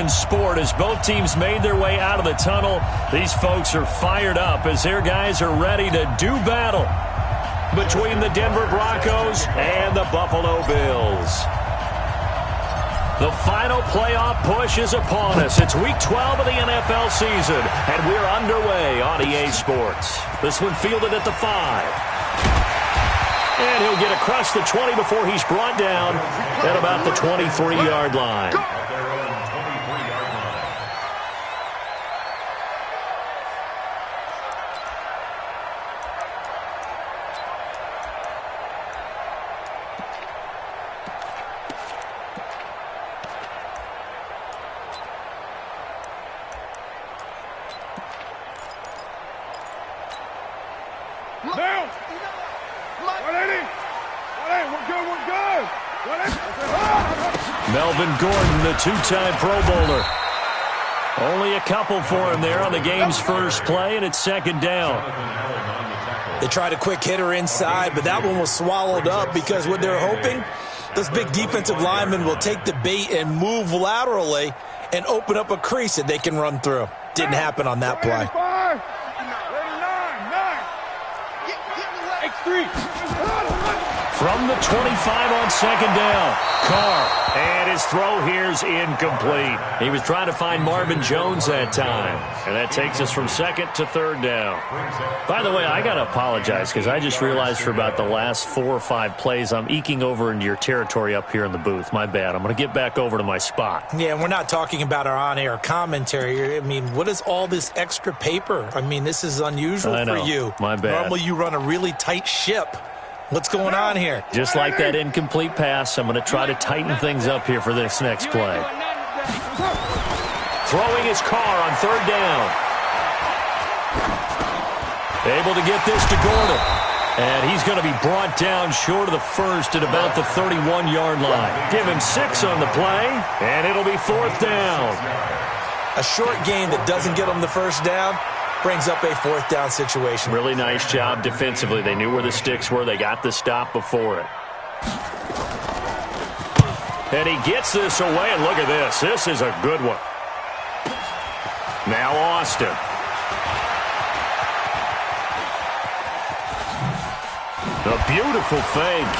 in sport. As both teams made their way out of the tunnel, these folks are fired up as their guys are ready to do battle between the Denver Broncos and the Buffalo Bills. The final playoff push is upon us. It's Week 12 of the NFL season, and we're underway on EA Sports. This one fielded at the 5. And he'll get across the 20 before he's brought down at about the 23-yard line. Melvin Gordon, the two-time Pro Bowler. Only a couple for him there on the game's first play, and it's second down. They tried a quick hitter inside, but that one was swallowed up because what they're hoping, those big defensive linemen will take the bait and move laterally and open up a crease that they can run through. Didn't happen on that play. 9. From the 25 on second down, Carr, and his throw here's incomplete. He was trying to find Marvin Jones that time, and that takes us from second to third down. By the way, I got to apologize because I just realized for about the last 4 or 5 plays, I'm eking over into your territory up here in the booth. My bad. I'm going to get back over to my spot. Yeah, and we're not talking about our on-air commentary. I mean, what is all this extra paper? I mean, this is unusual for you. My bad. Normally you run a really tight ship. What's going on here? Just like that incomplete pass, I'm going to try to tighten things up here for this next play. Throwing his Carr on third down. Able to get this to Gordon. And he's going to be brought down short of the first at about the 31-yard line. Give him 6 on the play, and it'll be fourth down. A short gain that doesn't get him the first down brings up a fourth down situation. Really nice job defensively. They knew where the sticks were. They got the stop before it. And he gets this away, and look at this. This is a good one. Now Austin. A beautiful fake.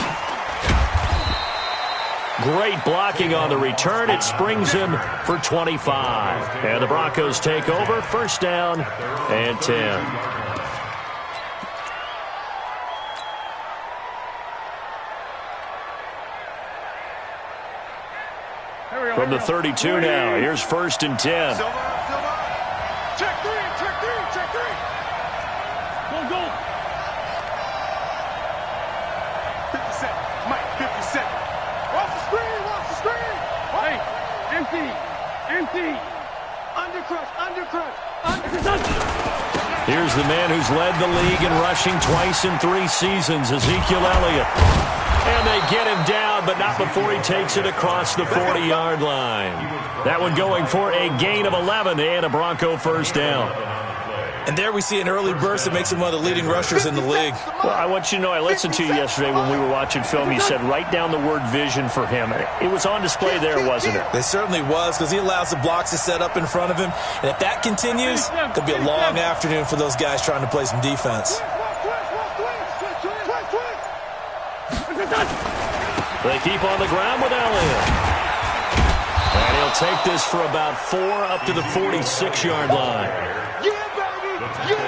Great blocking on the return. It springs him for 25. And the Broncos take over. First down and 10. From the 32 now. Here's first and 10. Check three. Go. 50 seconds. Mike, 50 seconds. Watch the screen. Hey, empty. Undercrush. Here's the man who's led the league in rushing twice in 3 seasons, Ezekiel Elliott. And they get him down, but not before he takes it across the 40-yard line. That one going for a gain of 11 and a Bronco first down. And there we see an early burst that makes him one of the leading rushers in the league. Well, I want you to know, I listened to you yesterday when we were watching film. You said write down the word vision for him. It was on display there, wasn't it? It certainly was, because he allows the blocks to set up in front of him. And if that continues, it could be a long afternoon for those guys trying to play some defense. They keep on the ground with Elliott. And he'll take this for about 4 up to the 46-yard line.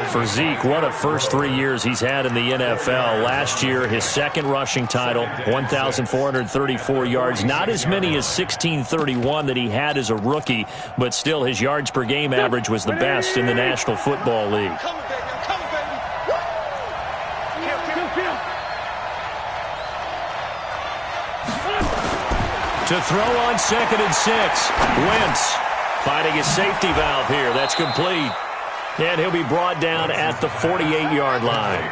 For Zeke, what a first 3 years he's had in the NFL. Last year, his second rushing title, 1,434 yards. Not as many as 1,631 that he had as a rookie, but still his yards per game average was the best in the National Football League. To throw on second and 6. Wentz finding his safety valve here. That's complete. And he'll be brought down at the 48-yard line.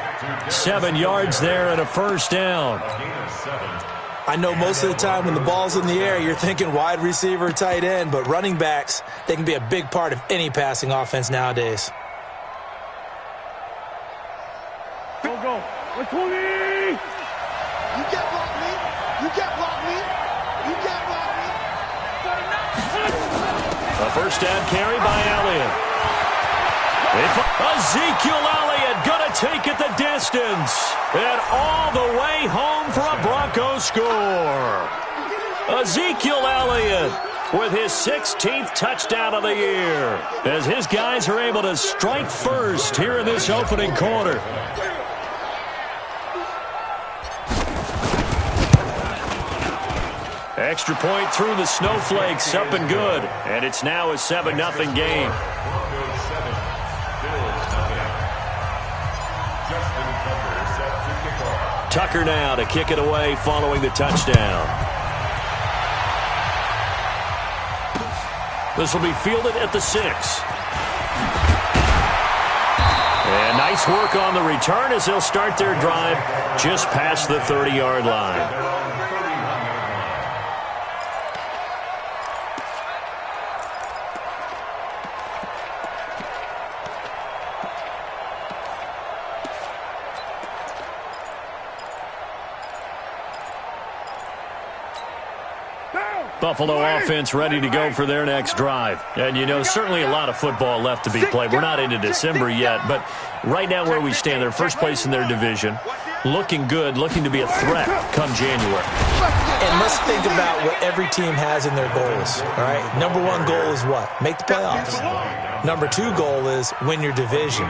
7 yards there and a first down. I know most of the time when the ball's in the air, you're thinking wide receiver, tight end, but running backs, they can be a big part of any passing offense nowadays. Go. 20. You can't block me. A first down carry by Elliott. Ezekiel Elliott going to take it the distance. And all the way home for a Broncos score. Ezekiel Elliott with his 16th touchdown of the year, as his guys are able to strike first here in this opening quarter. Extra point through the snowflakes, up and good. And it's now a 7-0 game. Tucker now to kick it away following the touchdown. This will be fielded at the 6. And nice work on the return as they'll start their drive just past the 30-yard line. Buffalo offense ready to go for their next drive. And, you know, certainly a lot of football left to be played. We're not into December yet, but right now where we stand, they're first place in their division. Looking good, looking to be a threat come January. And let's think about what every team has in their goals, all right? Number one goal is what? Make the playoffs. Number two goal is win your division.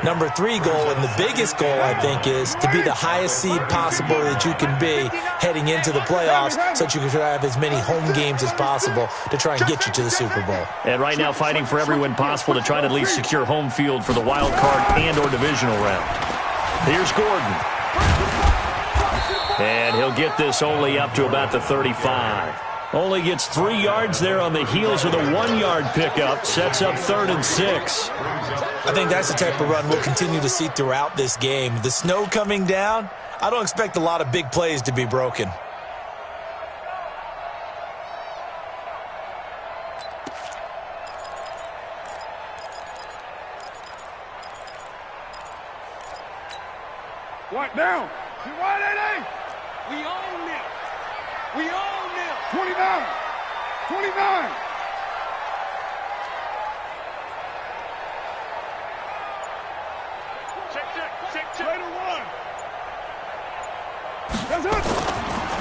Number three goal, and the biggest goal, I think, is to be the highest seed possible that you can be heading into the playoffs so that you can try to have as many home games as possible to try and get you to the Super Bowl. And right now fighting for every win possible to try to at least secure home field for the wild card and or divisional round. Here's Gordon. And he'll get this only up to about the 35. Only gets 3 yards there on the heels of the 1-yard pickup. Sets up 3rd and 6. I think that's the type of run we'll continue to see throughout this game. The snow coming down, I don't expect a lot of big plays to be broken. What down? We own it. We own it. 29. 29. Check. Way to run. That's it.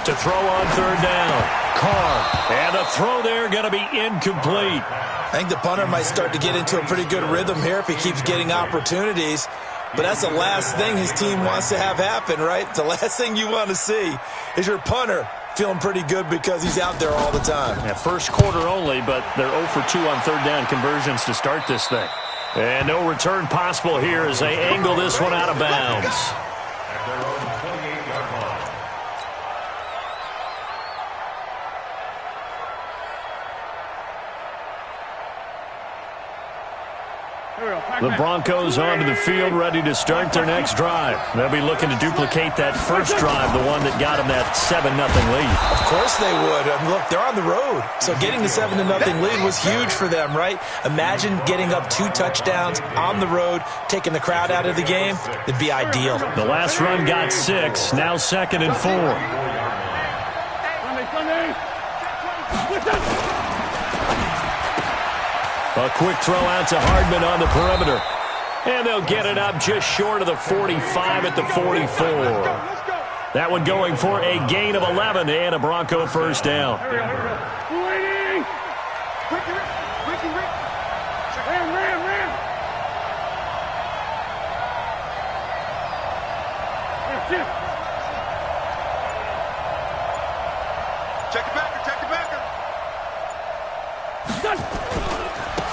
To throw on 3rd down. Carr. And the throw there going to be incomplete. I think the punter might start to get into a pretty good rhythm here if he keeps getting opportunities. But that's the last thing his team wants to have happen, right? The last thing you want to see is your punter feeling pretty good because he's out there all the time. Yeah, first quarter only, but they're 0 for 2 on 3rd down conversions to start this thing. And no return possible here as they angle this one out of bounds. The Broncos onto the field ready to start their next drive. They'll be looking to duplicate that first drive, the one that got them that 7-0 lead. Of course they would. Look, they're on the road. So getting the 7-0 lead was huge for them, right? Imagine getting up 2 touchdowns on the road, taking the crowd out of the game. It'd be ideal. The last run got 6, now 2nd and 4. A quick throw out to Hardman on the perimeter. And they'll get it up just short of the 45 at the 44. That one going for a gain of 11 and a Bronco first down. Check it back.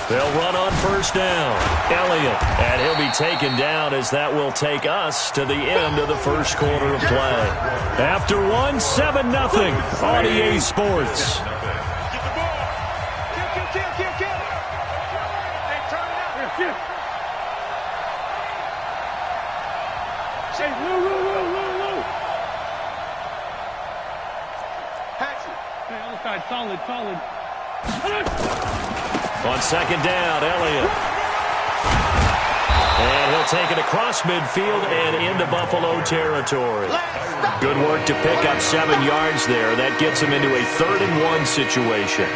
They'll run on first down. Elliott, and he'll be taken down as that will take us to the end of the first quarter of play. After one, 7-0 on EA Sports. Get the ball. Kill. Hey, turn it out. Here. Say, Lou. Patsy. Hey, other side, solid. On second down, Elliott. And he'll take it across midfield and into Buffalo territory. Good work to pick up 7 yards there. That gets him into a 3rd and 1 situation.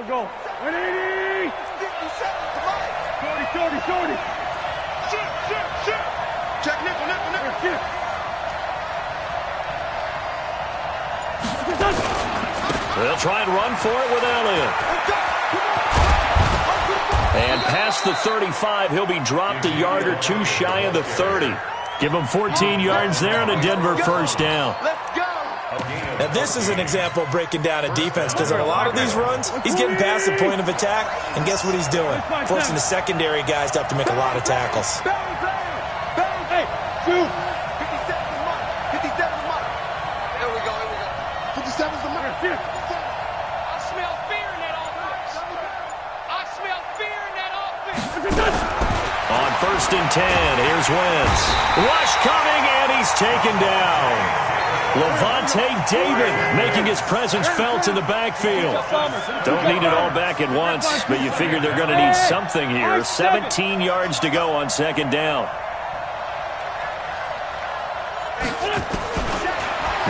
go. 180. 40. Shit. Check nickel. Shit. They'll try and run for it with Elliott. And past the 35, he'll be dropped a yard or two shy of the 30. Give him 14 yards there and a Denver first down. Now, this is an example of breaking down a defense because on a lot of these runs, he's getting past the point of attack, and guess what he's doing? Forcing the secondary guys to have to make a lot of tackles. Hey, shoot. 57's the mark. Here we go. 57's the mark. I smell fear in that offense. On 1st and 10, here's Wentz. Rush coming, and he's taken down. Levante David making his presence felt in the backfield. Don't need it all back at once, but you figure they're going to need something here. 17 yards to go on 2nd down.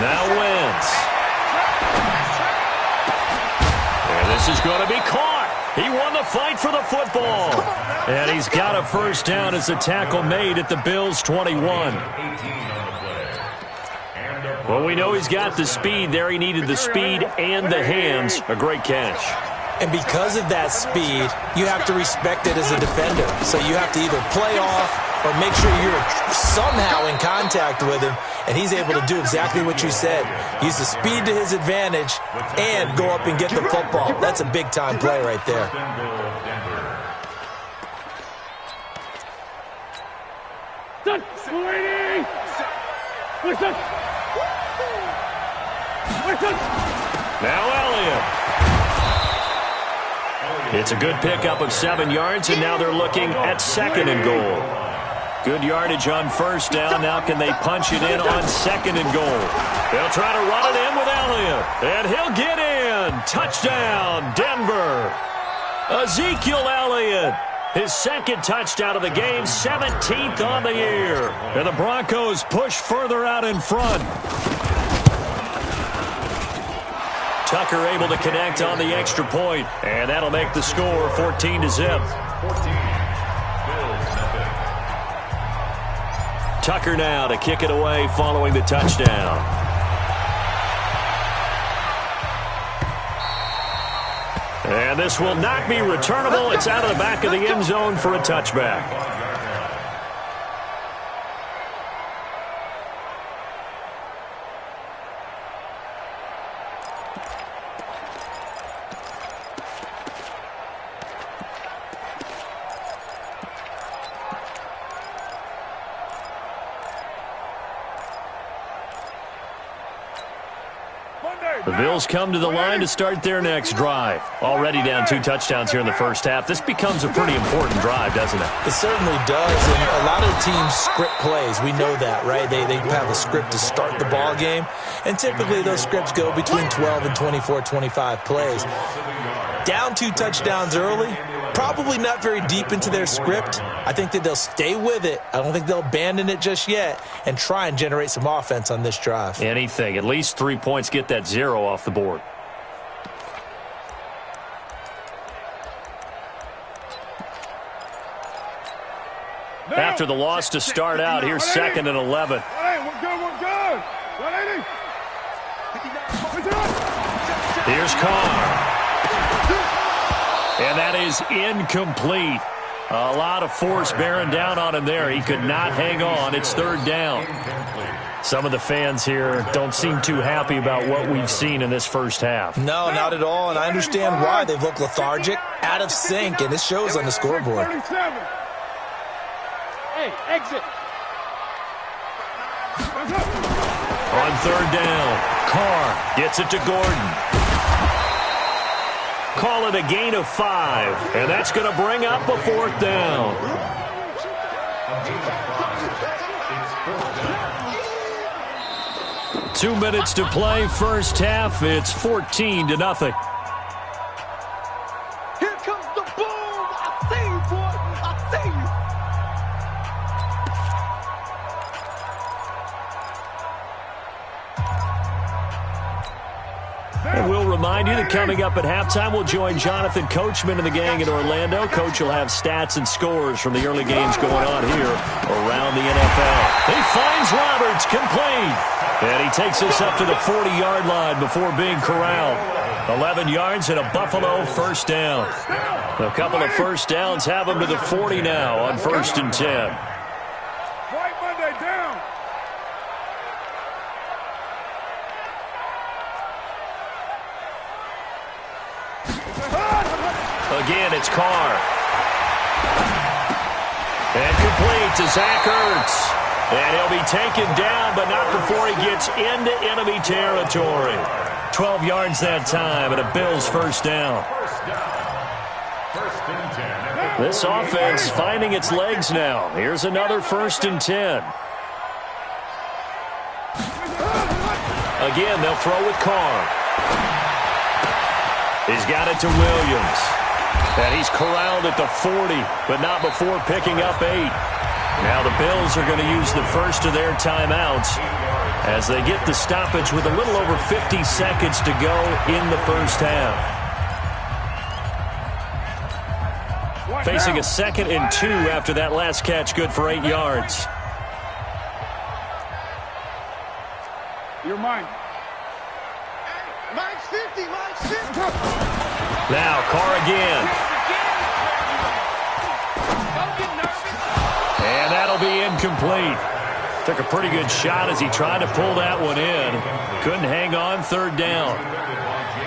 Now Wentz. And this is going to be caught. He won the fight for the football. And he's got a first down as the tackle made at the Bills' 21. Well, we know he's got the speed there. He needed the speed and the hands. A great catch. And because of that speed, you have to respect it as a defender. So you have to either play off or make sure you're somehow in contact with him. And he's able to do exactly what you said. Use the speed to his advantage and go up and get the football. That's a big-time play right there. Now Elliott. It's a good pickup of 7 yards, and now they're looking at 2nd and goal. Good yardage on 1st down. Now can they punch it in on 2nd and goal? They'll try to run it in with Elliott, and he'll get in. Touchdown, Denver. Ezekiel Elliott. His 2nd touchdown of the game, 17th on the year. And the Broncos push further out in front. Tucker able to connect on the extra point, and that'll make the score 14-0. Tucker now to kick it away following the touchdown. And this will not be returnable. It's out of the back of the end zone for a touchback. The Bills come to the line to start their next drive. Already down 2 touchdowns here in the first half. This becomes a pretty important drive, doesn't it? It certainly does, and a lot of teams script plays. We know that, right? They have a script to start the ball game, and typically those scripts go between 12 and 24, 25 plays. Down 2 touchdowns early, probably not very deep into their script. I think that they'll stay with it. I don't think they'll abandon it just yet and try and generate some offense on this drive. Anything. At least 3 points. Get that 0 off the board. After the loss to start out, here's 2nd and 11. We're good. 180. Here's Carr. And that is incomplete. A lot of force bearing down on him there. He could not hang on. It's 3rd down. Some of the fans here don't seem too happy about what we've seen in this first half. No, not at all, and I understand why. They've looked lethargic, out of sync, and it shows on the scoreboard. Hey, exit. On 3rd down, Carr gets it to Gordon. Call it a gain of 5, and that's going to bring up a 4th down. Two minutes to play, first half. It's 14-0. Here comes the boom. I see you, boy. I see you. And we'll remind you that coming up at halftime, we'll join Jonathan Coachman and the gang in Orlando. Coach will have stats and scores from the early games going on here around the NFL. He finds Roberts, complete. And he takes us up to the 40-yard line before being corralled. 11 yards and a Buffalo first down. A couple of first downs have them to the 40 now on 1st and 10. White Monday down. Again, it's Carr. And complete to Zach Ertz. And he'll be taken down, but not before he gets into enemy territory. 12 yards that time, and a Bills first down. This offense finding its legs now. Here's another 1st and 10. Again, they'll throw with Carr. He's got it to Williams. And he's corralled at the 40, but not before picking up 8. Now the Bills are going to use the first of their timeouts as they get the stoppage with a little over 50 seconds to go in the first half. Facing a 2nd and 2 after that last catch, good for 8 yards. You're mine. Mike's 50, Mike's 50. Now Carr again. And that'll be incomplete. Took a pretty good shot as he tried to pull that one in. Couldn't hang on, 3rd down.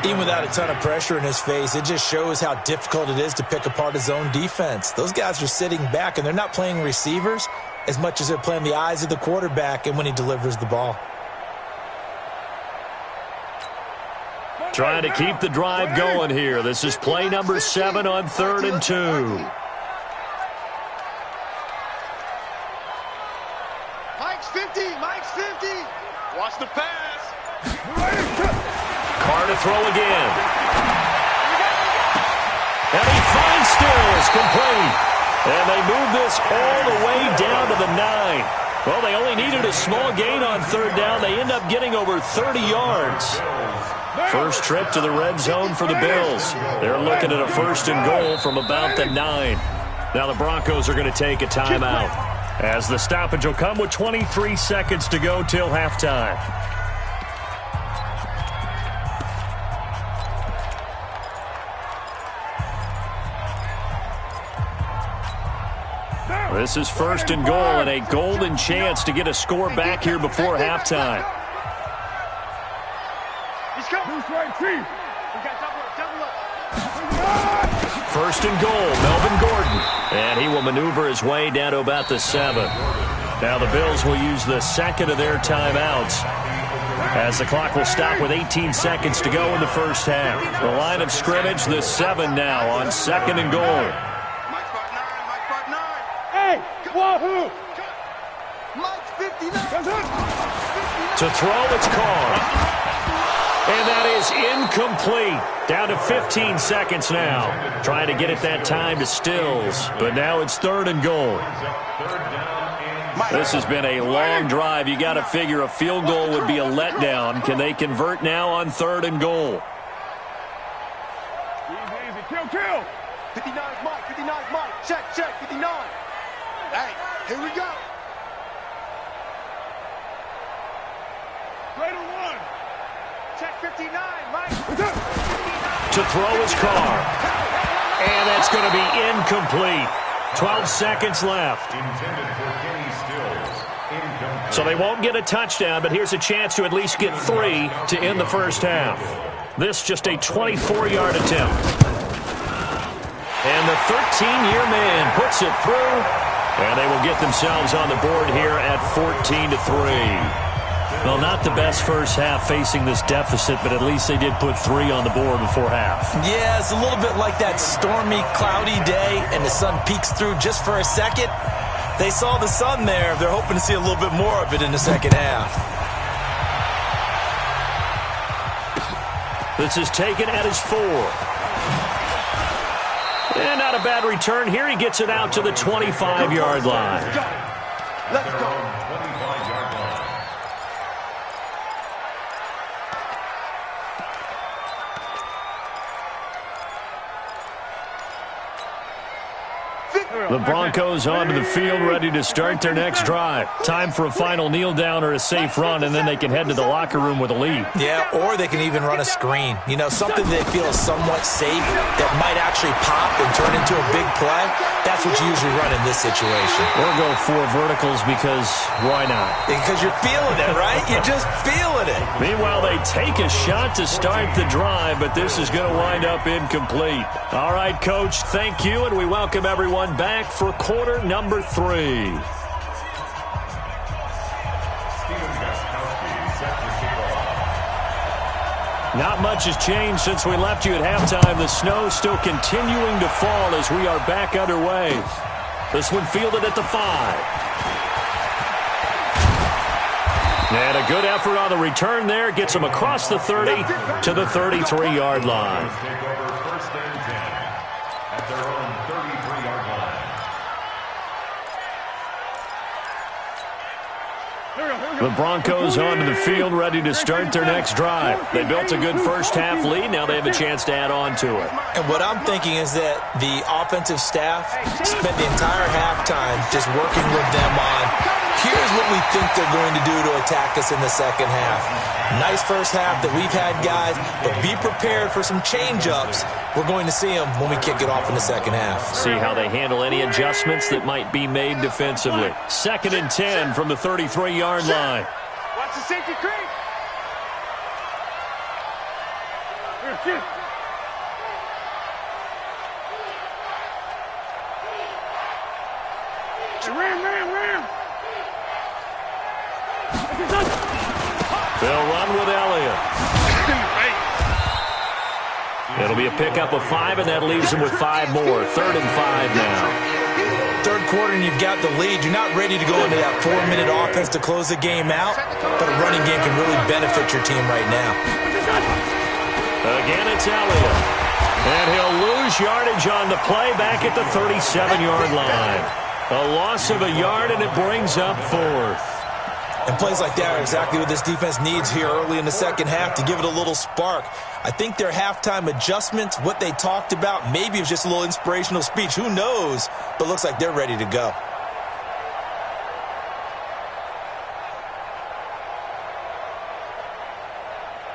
Even without a ton of pressure in his face, it just shows how difficult it is to pick apart his own defense. Those guys are sitting back, and they're not playing receivers as much as they're playing the eyes of the quarterback and when he delivers the ball. Trying to keep the drive going here. This is play number 7 on 3rd and 2. Mike's 50, Mike's 50. Watch the pass. Carr to throw again. And he finds Stills, complete. And they move this all the way down to the 9. Well, they only needed a small gain on 3rd down. They end up getting over 30 yards. First trip to the red zone for the Bills. They're looking at a 1st and goal from about the 9. Now the Broncos are going to take a timeout, as the stoppage will come with 23 seconds to go till halftime. This is 1st and goal and a golden chance to get a score back here before halftime. First and goal, Melvin Gordon. And he will maneuver his way down to about the 7. Now the Bills will use the 2nd of their timeouts, as the clock will stop with 18 seconds to go in the first half. The line of scrimmage, the 7 now on 2nd and goal. Hey, wahoo! Mike's 59. To throw, it's Carr. And that is incomplete. Down to 15 seconds now. Trying to get it that time to Stills. But now it's 3rd and goal. This has been a long drive. You got to figure a field goal would be a letdown. Can they convert now on 3rd and goal? Easy, kill. 59's Mike, 59's Mike. Check, 59. Hey, here we go. Play to 1. Check 59, Mike. To throw is Carr. And that's going to be incomplete. 12 seconds left. So they won't get a touchdown, but here's a chance to at least get 3 to end the first half. This just a 24-yard attempt. And the 13-year man puts it through, and they will get themselves on the board here at 14-3. Well, not the best first half facing this deficit, but at least they did put 3 on the board before half. Yeah, it's a little bit like that stormy, cloudy day, and the sun peeks through just for a second. They saw the sun there. They're hoping to see a little bit more of it in the second half. This is taken at his 4. And not a bad return here. He gets it out to the 25-yard line. Let's go. The Broncos onto the field, ready to start their next drive. Time for a final kneel down or a safe run, and then they can head to the locker room with a lead. Yeah, or they can even run a screen. You know, something they feel is somewhat safe that might actually pop and turn into a big play. That's what you usually run in this situation. Or go 4 verticals because why not? Because you're feeling it, right? You're just feeling it. Meanwhile, they take a shot to start the drive, but this is going to wind up incomplete. All right, Coach, thank you, and we welcome everyone back for quarter number 3. Not much has changed since we left you at halftime. The snow still continuing to fall as we are back underway. This one fielded at the 5. And a good effort on the return there. Gets him across the 30 to the 33-yard line. The Broncos onto the field, ready to start their next drive. They built a good first-half lead. Now they have a chance to add on to it. And what I'm thinking is that the offensive staff spent the entire halftime just working with them on, here's what we think they're going to do to attack us in the second half. Nice first half that we've had, guys, but be prepared for some change-ups. We're going to see them when we kick it off in the second half. See how they handle any adjustments that might be made defensively. 2nd and 10 from the 33-yard line. Watch the safety creep. Here, Ram. They'll run with Elliott. It'll be a pickup of 5, and that leaves them with 5 more. 3rd and 5 now. Third quarter and you've got the lead. You're not ready to go into that 4-minute offense to close the game out, but a running game can really benefit your team right now. Again, it's Elliott. And he'll lose yardage on the play back at the 37-yard line. A loss of a yard, and it brings up 4th. And plays like that are exactly what this defense needs here early in the second half to give it a little spark. I think their halftime adjustments, what they talked about, maybe it was just a little inspirational speech. Who knows? But looks like they're ready to go.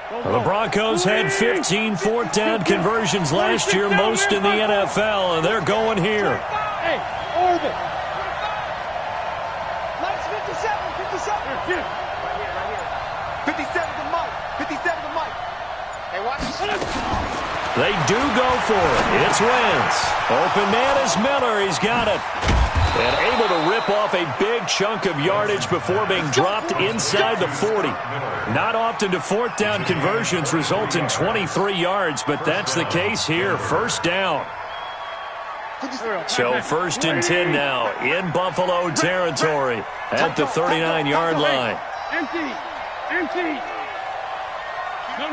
The Broncos had 15 fourth-down conversions last year, most in the NFL, and they're going here. Hey, Orville. Nice 57. Right here. 57 to Mike. 57 to Mike. Hey, watch. They do go for it. It's Wentz. Open man is Miller. He's got it. And able to rip off a big chunk of yardage before being dropped inside the 40. Not often do fourth-down conversions result in 23 yards, but that's the case here. First down. So 1st and 10 now in Buffalo territory at the 39-yard line. Empty. No.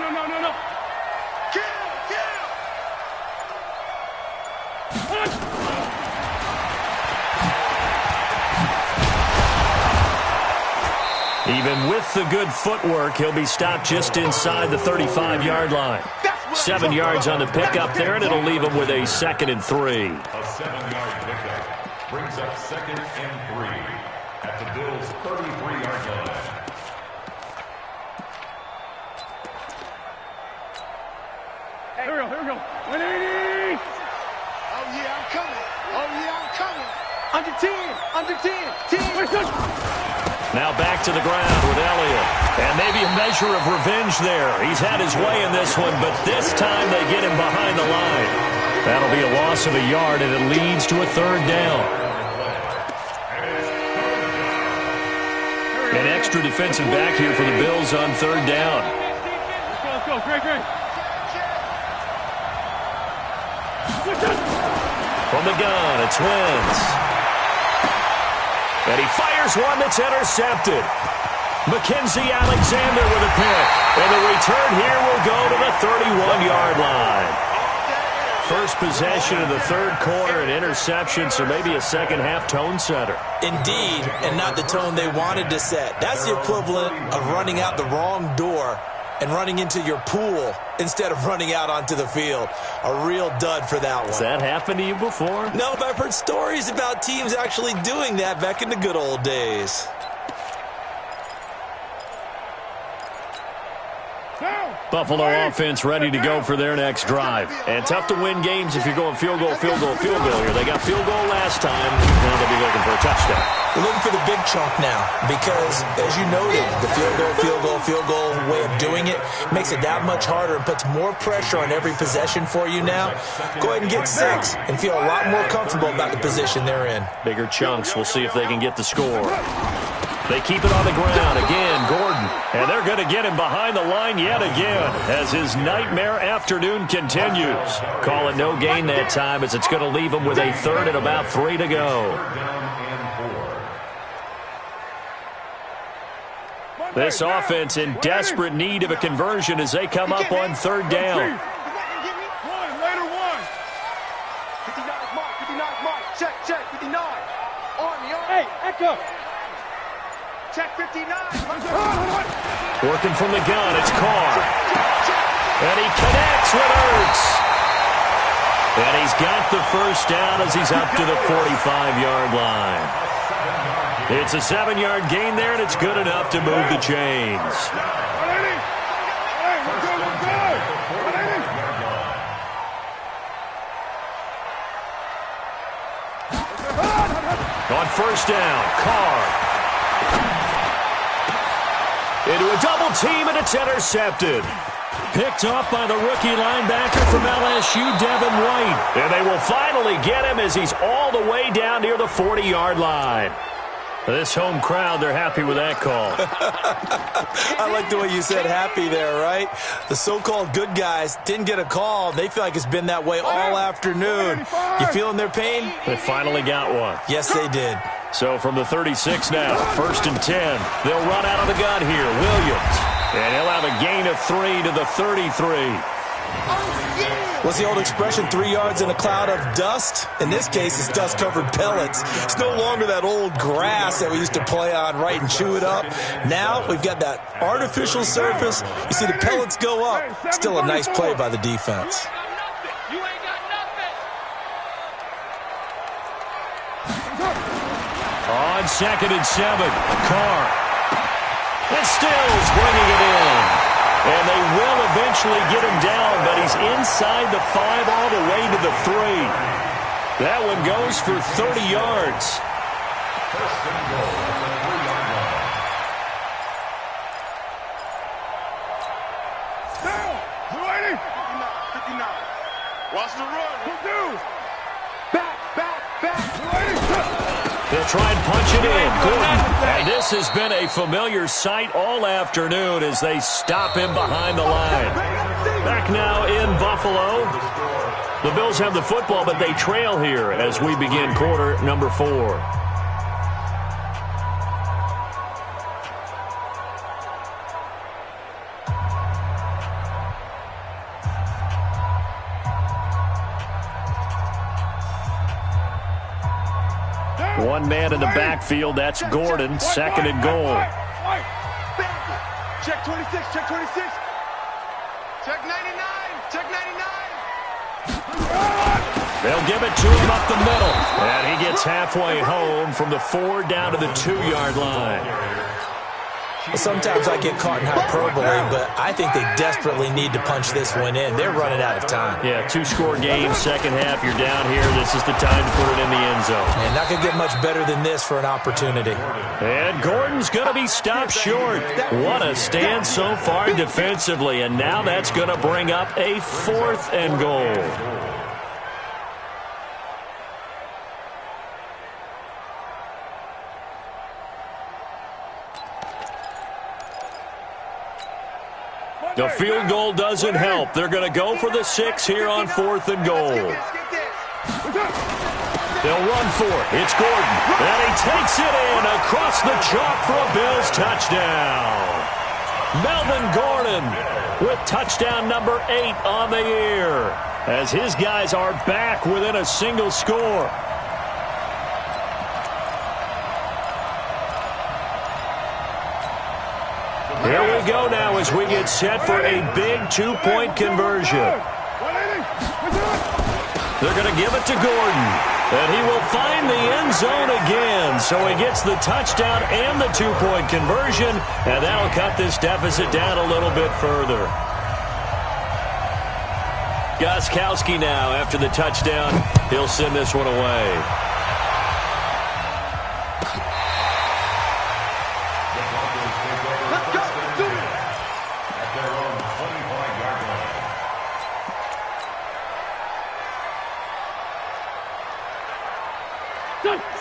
Even with the good footwork, he'll be stopped just inside the 35-yard line. 7 yards on the pickup there, and it'll leave him with a 2nd and 3. A 7-yard pickup brings up 2nd and 3 at the Bills' 33-yard line. Here we go. 180. Oh, yeah, I'm coming. Under 10. Now back to the ground with Elliott. And maybe a measure of revenge there. He's had his way in this one, but this time they get him behind the line. That'll be a loss of a yard, and it leads to a 3rd down. An extra defensive back here for the Bills on 3rd down. Let's go. Great. From the gun, it's Wentz. And he fires one that's intercepted. Mackenzie Alexander with a pick. And the return here will go to the 31-yard line. First possession of the 3rd quarter, an interception, so maybe a second-half tone setter. Indeed, and not the tone they wanted to set. That's the equivalent of running out the wrong door and running into your pool instead of running out onto the field. A real dud for that one. Has that happened to you before? No, but I've heard stories about teams actually doing that back in the good old days. Buffalo offense ready to go for their next drive. And tough to win games if you're going field goal, field goal, field goal here. They got field goal last time. Now they'll be looking for a touchdown. We're looking for the big chunk now because, as you noted, the field goal way of doing it makes it that much harder and puts more pressure on every possession for you now. Go ahead and get 6 and feel a lot more comfortable about the position they're in. Bigger chunks. We'll see if they can get the score. They keep it on the ground. Again, Gordon. And they're going to get him behind the line yet again as his nightmare afternoon continues. Call it no gain that time as it's going to leave him with a third and about 3 to go. This offense in desperate need of a conversion as they come up on 3rd down. 59 mark. Check, 59. Hey, Echo. Check 59. Working from the gun, it's Carr. And he connects with Ertz. And he's got the first down as he's up to the 45-yard line. It's a 7-yard gain there, and it's good enough to move the chains. On 1st down, Carr. Into a double team, and it's intercepted. Picked off by the rookie linebacker from LSU, Devin White. And they will finally get him as he's all the way down near the 40-yard line. This home crowd, they're happy with that call. I like the way you said happy there, right? The so-called good guys didn't get a call. They feel like it's been that way all afternoon. You feeling their pain? They finally got one. Yes, they did. So from the 36 now, 1st and 10. They'll run out of the gun here. Williams. And he'll have a gain of 3 to the 33. What's the old expression, 3 yards in a cloud of dust? In this case, it's dust-covered pellets. It's no longer that old grass that we used to play on, right, and chew it up. Now we've got that artificial surface. You see the pellets go up. Still a nice play by the defense. You ain't got nothing. On 2nd and 7, Carr. And Stills bringing it in. And they will eventually get him down, but he's inside the 5 all the way to the 3. That one goes for 30 yards. First and goal at the 3-yard line. Down. 59. Watch the run. Back. They'll try and punch it in. Gordon. And this has been a familiar sight all afternoon as they stop him behind the line. Back now in Buffalo. The Bills have the football, but they trail here as we begin quarter number 4. One man in the backfield, that's Gordon, 2nd and goal. Check 26, check 26. Check 99, check 99. They'll give it to him up the middle. And he gets halfway home from the 4 down to the 2-yard line. Sometimes I get caught in hyperbole, but I think they desperately need to punch this one in. They're running out of time. Yeah, 2-score game, second half, you're down here. This is the time to put it in the end zone. And not going to get much better than this for an opportunity. And Gordon's going to be stopped short. What a stand so far defensively, and now that's going to bring up a 4th and goal. The field goal doesn't help. They're going to go for the 6 here on 4th and goal. They'll run for it. It's Gordon. And he takes it in across the chalk for a Bills touchdown. Melvin Gordon with touchdown number 8 on the year as his guys are back within a single score. Here we go now as we get set for a big two-point conversion. They're going to give it to Gordon. And he will find the end zone again. So he gets the touchdown and the two-point conversion. And that'll cut this deficit down a little bit further. Gostkowski now after the touchdown. He'll send this one away.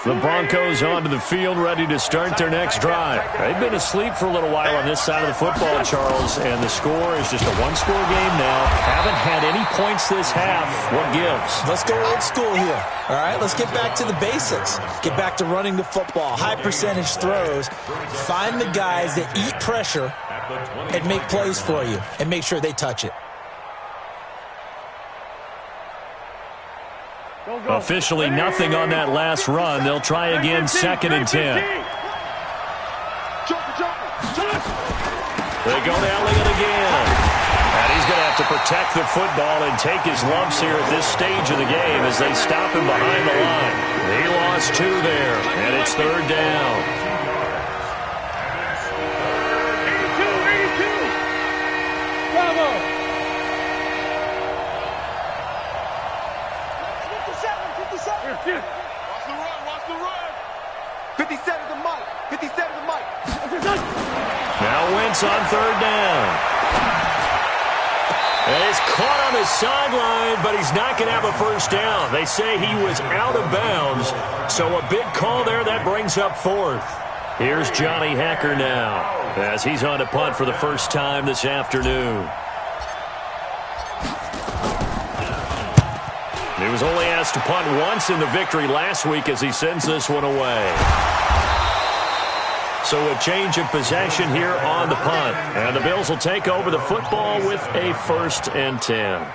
The Broncos onto the field, ready to start their next drive. They've been asleep for a little while on this side of the football, Charles, and the score is just a one-score game now. Haven't had any points this half. What gives? Let's go old school here. All right, let's get back to the basics. Get back to running the football, high percentage throws. Find the guys that eat pressure and make plays for you and make sure they touch it. Officially nothing on that last run. They'll try again, 2nd and 10. They go down with it again. And he's going to have to protect the football and take his lumps here at this stage of the game as they stop him behind the line. He lost 2 there, and it's 3rd down. 82. Bravo. 57. Watch the run. 57 to Mike. 57 to Mike. Now Wentz on 3rd down. And it's caught on the sideline, but he's not going to have a first down. They say he was out of bounds, so a big call there. That brings up 4th. Here's Johnny Hecker now as he's on to punt for the first time this afternoon. He was only asked to punt once in the victory last week as he sends this one away. So a change of possession here on the punt. And the Bills will take over the football with a 1st and 10.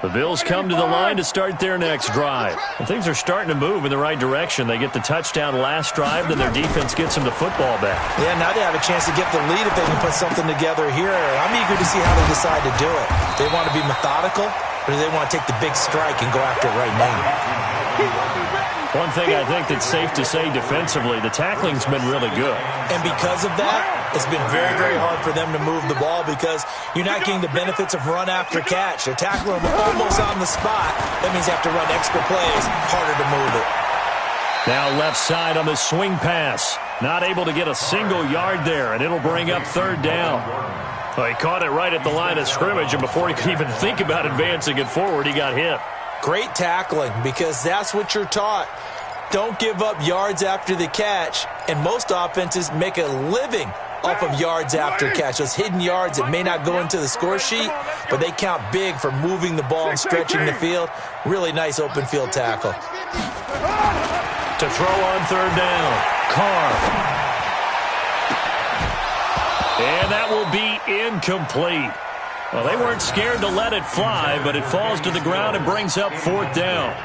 The Bills come to the line to start their next drive. And things are starting to move in the right direction. They get the touchdown last drive, then their defense gets them the football back. Yeah, now they have a chance to get the lead if they can put something together here. I'm eager to see how they decide to do it. They want to be methodical, or do they want to take the big strike and go after it right now? One thing I think that's safe to say defensively, the tackling's been really good. And because of that, it's been very, very hard for them to move the ball because you're not getting the benefits of run after catch. They're tackling them almost on the spot. That means you have to run extra plays, harder to move it. Now left side on the swing pass. Not able to get a single yard there, and it'll bring up 3rd down. Well, he caught it right at the line of scrimmage, and before he could even think about advancing it forward, he got hit. Great tackling because that's what you're taught. Don't give up yards after the catch, and most offenses make a living off of yards after catch. Those hidden yards that may not go into the score sheet, but they count big for moving the ball and stretching the field. Really nice open field tackle. To throw on 3rd down, Carr. And that will be incomplete. Well, they weren't scared to let it fly, but it falls to the ground and brings up 4th down.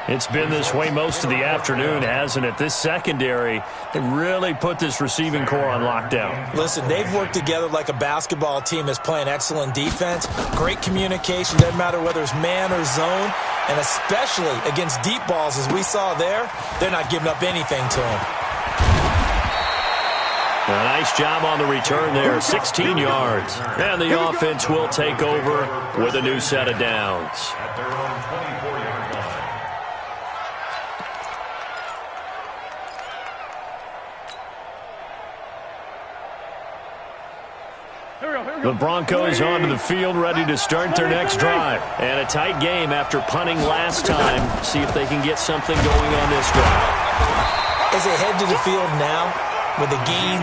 It's been this way most of the afternoon, hasn't it? This secondary, they really put this receiving core on lockdown. Listen, they've worked together like a basketball team that's playing excellent defense. Great communication, doesn't matter whether it's man or zone, and especially against deep balls, as we saw there, they're not giving up anything to them. A nice job on the return there, 16 yards. And the offense will take over with a new set of downs. At their own 24-yard line. The Broncos onto the field, ready to start their next drive. And a tight game after punting last time. See if they can get something going on this drive. As they head to the field now, with the game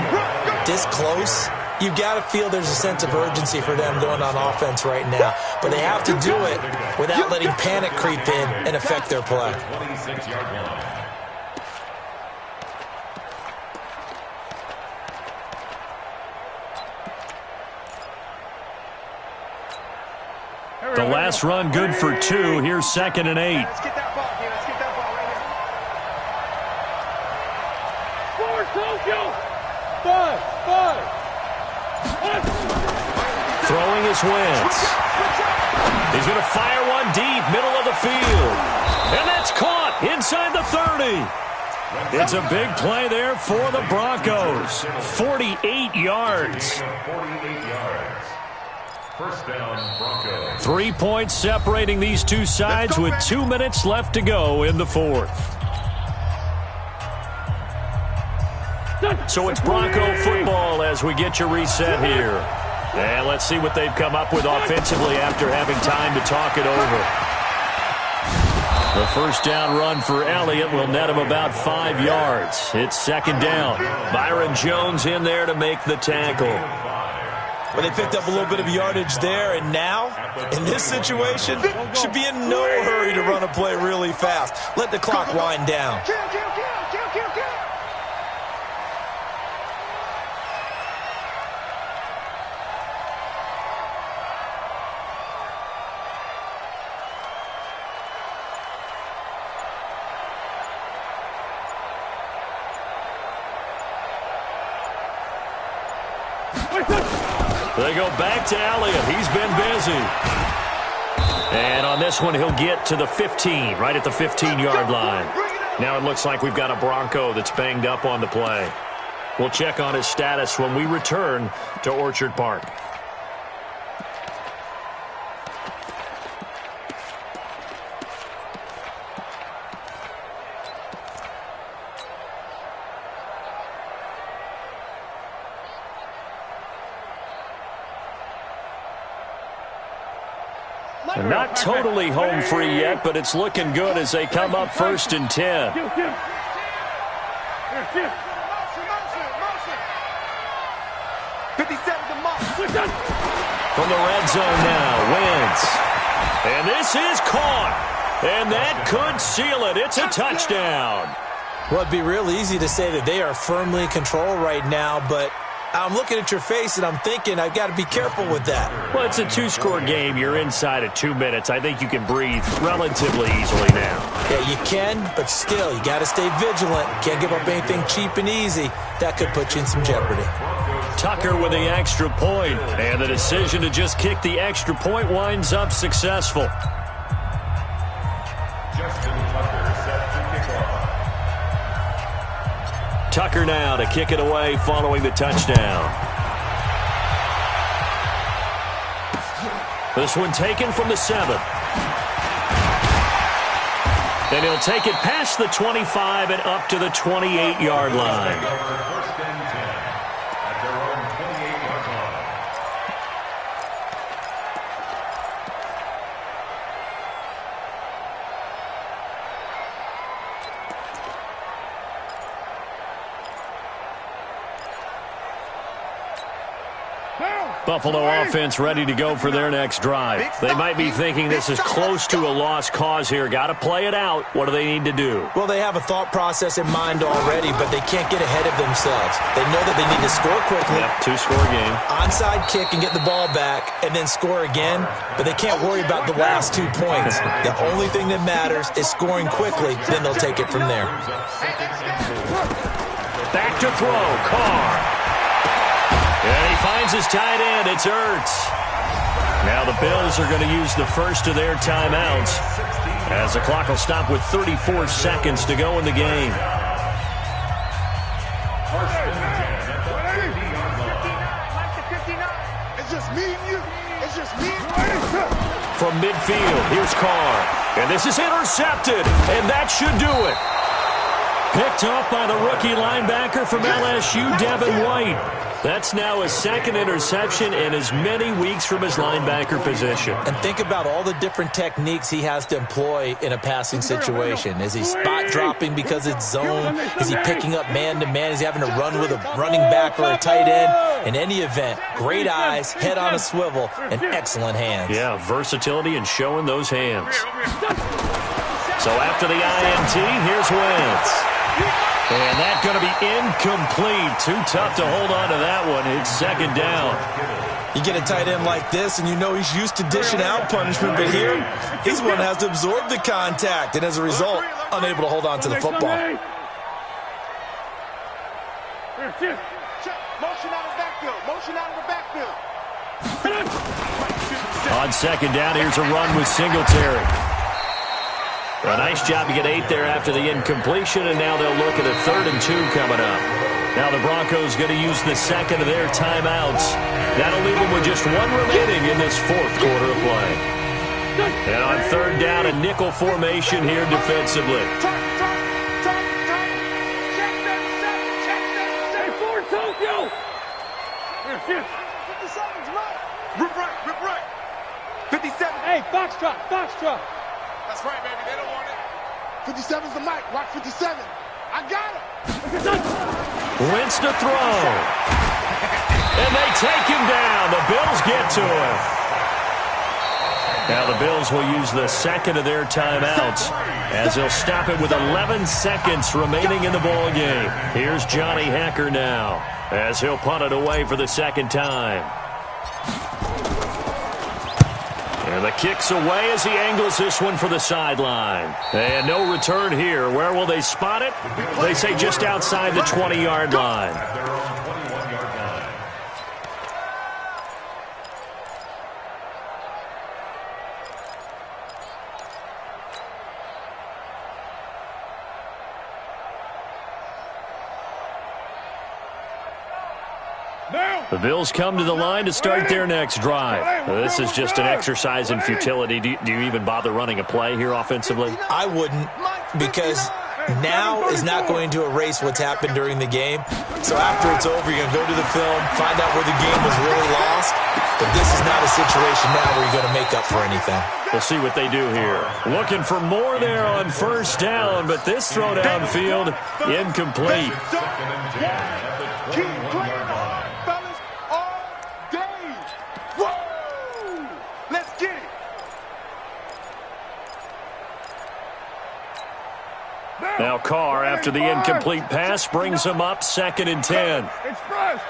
this close, you've got to feel there's a sense of urgency for them going on offense right now. But they have to do it without letting panic creep in and affect their play. 26-yard line. The last run good for 2. Here's 2nd and 8. Let's get that ball here. Let's get that ball right here. Throwing his Wentz. He's going to fire one deep, middle of the field. And that's caught inside the 30. It's a big play there for the Broncos. 48 yards. 48 yards. First down, Broncos. 3 points separating these two sides with 2 minutes left to go in the 4th. So it's Bronco football as we get you reset here. And let's see what they've come up with offensively after having time to talk it over. The first down run for Elliott will net him about 5 yards. It's 2nd down. Byron Jones in there to make the tackle. Well, they picked up a little bit of yardage there, and now, in this situation, should be in no hurry to run a play really fast. Let the clock wind down. Kill, kill, kill, kill, kill, kill. They go back to Elliott. He's been busy. And on this one, he'll get to the 15, right at the 15-yard line. Now it looks like we've got a Bronco that's banged up on the play. We'll check on his status when we return to Orchard Park. Not totally home free yet, but it's looking good as they come up 1st and 10. From the red zone now, Wentz. And this is caught. And that could seal it. It's a touchdown. Well, it'd be real easy to say that they are firmly in control right now, but I'm looking at your face and I'm thinking I've got to be careful with that. Well, it's a 2-score game. You're inside of 2 minutes. I think you can breathe relatively easily now. Yeah, you can, but still, you got to stay vigilant. Can't give up anything cheap and easy. That could put you in some jeopardy. Tucker with the extra point, and the decision to just kick the extra point winds up successful. Tucker now to kick it away following the touchdown. This one taken from the 7. Then he'll take it past the 25 and up to the 28-yard line. First and 10 at their own 28-yard line. Buffalo offense ready to go for their next drive. They might be thinking this is close to a lost cause here. Got to play it out. What do they need to do? Well, they have a thought process in mind already, but they can't get ahead of themselves. They know that they need to score quickly. Yep, 2-score game. Onside kick and get the ball back and then score again, but they can't worry about the last 2 points. The only thing that matters is scoring quickly, then they'll take it from there. Back to throw, Carr. And he finds his tight end. It's Ertz. Now the Bills are going to use the first of their timeouts as the clock will stop with 34 seconds to go in the game. It's just me and you. It's just me and you. From midfield, here's Carr. And this is intercepted. And that should do it. Picked off by the rookie linebacker from LSU, Devin White. That's now his 2nd interception in as many weeks from his linebacker position. And think about all the different techniques he has to employ in a passing situation. Is he spot dropping because it's zone? Is he picking up man-to-man? Is he having to run with a running back or a tight end? In any event, great eyes, head on a swivel, and excellent hands. Yeah, versatility and showing those hands. So after the INT, here's Wentz. And that's going to be incomplete. Too tough to hold on to that one. It's 2nd down. You get a tight end like this, and you know he's used to dishing out punishment, but here, he's the one that has to absorb the contact, and as a result, unable to hold on to the football. Motion out of the backfield. Motion out of the backfield. On second down, here's a run with Singletary. A nice job to get 8 there after the incompletion, and now they'll look at a 3rd and 2 coming up. Now the Broncos going to use the second of their timeouts. That'll leave them with just 1 remaining in this 4th quarter of play. And on 3rd down, a nickel formation here defensively. Check that. Stay forward, Tokyo. 57's right. Rip right. 57. Hey, Foxtrot. That's right, baby. They don't want it. 57's the mic. Watch 57. I got it. Wentz to throw. And they take him down. The Bills get to him. Now the Bills will use the second of their timeouts as they'll stop it with 11 seconds remaining in the ball game. Here's Johnny Hecker now as he'll punt it away for the second time. And the kick's away as he angles this one for the sideline. And no return here. Where will they spot it? They say just outside the 20-yard line. At their own 21-yard line. The Bills come to the line to start their next drive. This is just an exercise in futility. Do you even bother running a play here offensively? I wouldn't, because now is not going to erase what's happened during the game. So after it's over, you're going to go to the film, find out where the game was really lost. But this is not a situation now where you're going to make up for anything. We'll see what they do here. Looking for more there on 1st down, but this throw downfield incomplete. Second and 10 at the 21-yard line. Fellas, all day. Woo! Let's get it. Now Carr, after the incomplete pass, brings him up 2nd and 10. Express.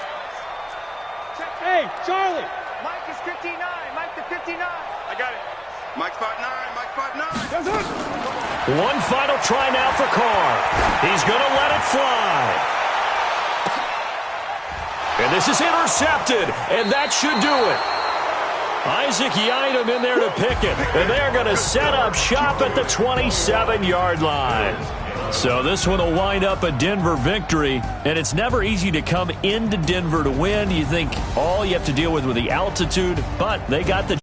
Hey, Charlie. Mike is 59. Mike to 59. I got it. Mike's 5'9". Mike's 5'9". One final try now for Carr. He's going to let it fly. And this is intercepted, and that should do it. Isaac Yiadom in there to pick it, and they're going to set up shop at the 27-yard line. So this one will wind up a Denver victory, and it's never easy to come into Denver to win. You think all you have to deal with the altitude, but they got the